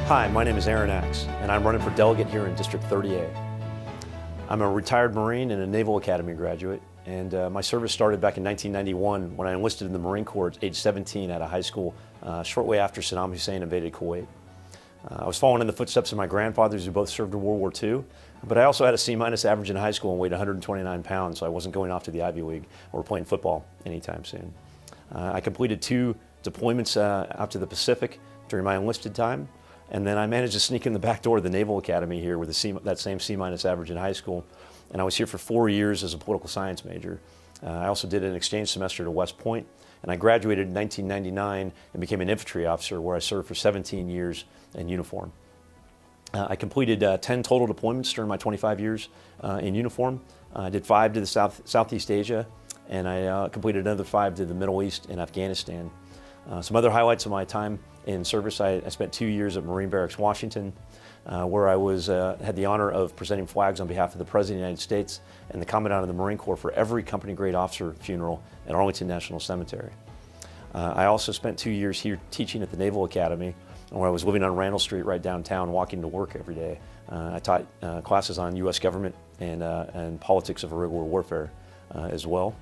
Hi, my name is Aron Axe, and I'm running for delegate here in District 30A. I'm a retired Marine and a Naval Academy graduate, and my service started back in 1991 when I enlisted in the Marine Corps at age 17 out of high school, shortly after Saddam Hussein invaded Kuwait. I was following in the footsteps of my grandfathers who both served in World War II, but I also had a C- average in high school and weighed 129 pounds, so I wasn't going off to the Ivy League or playing football anytime soon. I completed 2 deployments out to the Pacific during my enlisted time, and then I managed to sneak in the back door of the Naval Academy here with that same C- average in high school, and I was here for 4 years as a political science major. I also did an exchange semester to West Point, and I graduated in 1999 and became an infantry officer where I served for 17 years in uniform. I completed 10 total deployments during my 25 years in uniform. I did 5 to the Southeast Asia, and I completed another 5 to the Middle East and Afghanistan. Some other highlights of my time in service: I spent 2 years at Marine Barracks, Washington, where I had the honor of presenting flags on behalf of the President of the United States and the Commandant of the Marine Corps for every company grade officer funeral at Arlington National Cemetery. I also spent 2 years here teaching at the Naval Academy, where I was living on Randall Street right downtown, walking to work every day. I taught classes on U.S. government and politics of guerrilla warfare as well.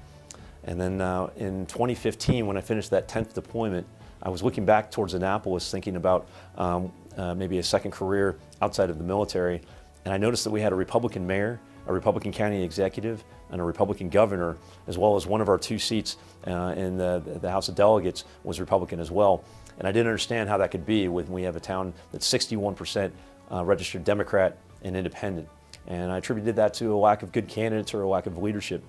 And then in 2015, when I finished that 10th deployment, I was looking back towards Annapolis, thinking about maybe a second career outside of the military, and I noticed that we had a Republican mayor, a Republican county executive, and a Republican governor, as well as one of our 2 seats in the House of Delegates was Republican as well. And I didn't understand how that could be when we have a town that's 61% registered Democrat and independent. And I attributed that to a lack of good candidates or a lack of leadership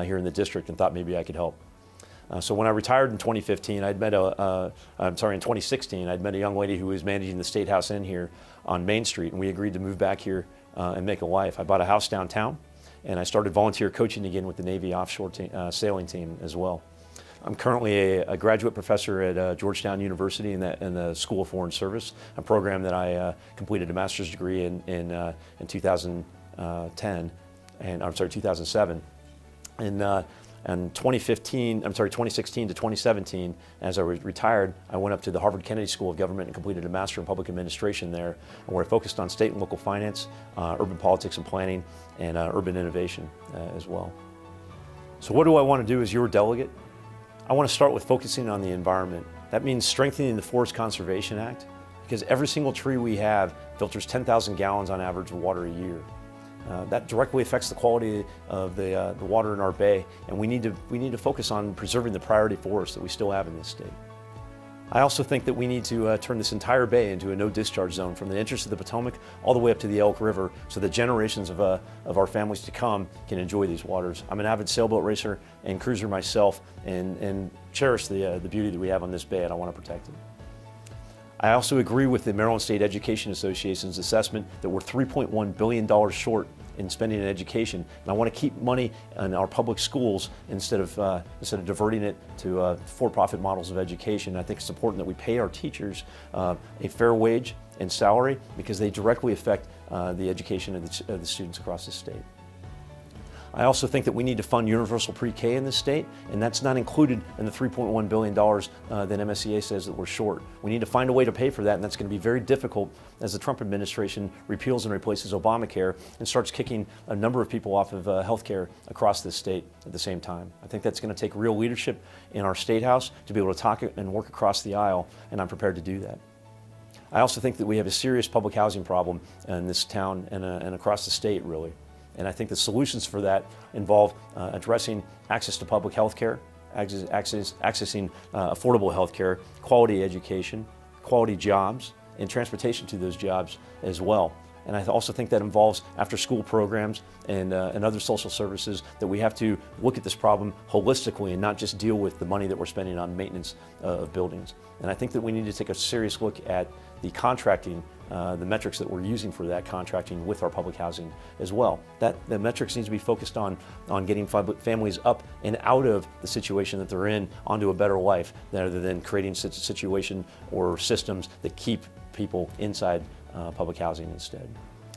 here in the district, and thought maybe I could help. So when I retired in 2015, in 2016, I'd met a young lady who was managing the State House Inn here on Main Street, and we agreed to move back here and make a life. I bought a house downtown, and I started volunteer coaching again with the Navy offshore sailing team as well. I'm currently a graduate professor at Georgetown University in the School of Foreign Service, a program that I completed a master's degree in 2007. And 2016 to 2017, as I was retired, I went up to the Harvard Kennedy School of Government and completed a Master in Public Administration there, where I focused on state and local finance, urban politics and planning, and urban innovation as well. So what do I want to do as your delegate? I want to start with focusing on the environment. That means strengthening the Forest Conservation Act, because every single tree we have filters 10,000 gallons on average of water a year. That directly affects the quality of the water in our bay, and we need to focus on preserving the priority forests that we still have in this state. I also think that we need to turn this entire bay into a no-discharge zone from the entrance of the Potomac all the way up to the Elk River, so that generations of our families to come can enjoy these waters. I'm an avid sailboat racer and cruiser myself, and cherish the beauty that we have on this bay, and I want to protect it. I also agree with the Maryland State Education Association's assessment that we're $3.1 billion short in spending in education, and I want to keep money in our public schools instead of diverting it to for-profit models of education. I think it's important that we pay our teachers a fair wage and salary, because they directly affect the education of the students across the state. I also think that we need to fund universal pre-K in this state, and that's not included in the $3.1 billion that MSEA says that we're short. We need to find a way to pay for that, and that's going to be very difficult as the Trump administration repeals and replaces Obamacare and starts kicking a number of people off of health care across this state at the same time. I think that's going to take real leadership in our State House to be able to talk and work across the aisle, and I'm prepared to do that. I also think that we have a serious public housing problem in this town and across the state, really. And I think the solutions for that involve addressing access to public health care, accessing affordable health care, quality education, quality jobs, and transportation to those jobs as well. And I also think that involves after-school programs and other social services, that we have to look at this problem holistically and not just deal with the money that we're spending on maintenance of buildings. And I think that we need to take a serious look at the contracting, the metrics that we're using for that contracting with our public housing as well. The metrics need to be focused on getting families up and out of the situation that they're in onto a better life, rather than creating such a situation or systems that keep people inside public housing instead.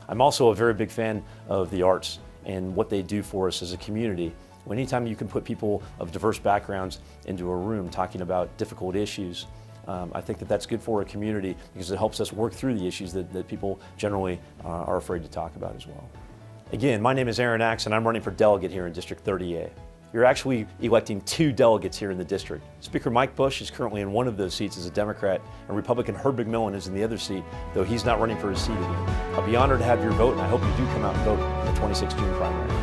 I'm also a very big fan of the arts and what they do for us as a community. Anytime you can put people of diverse backgrounds into a room talking about difficult issues, I think that that's good for a community because it helps us work through the issues that people generally are afraid to talk about as well. Again, my name is Aron Axe and I'm running for delegate here in District 30A. You're actually electing 2 delegates here in the district. Speaker Mike Busch is currently in one of those seats as a Democrat, and Republican Herb McMillan is in the other seat, though he's not running for his seat again. I'll be honored to have your vote, and I hope you do come out and vote in the 26 June primary.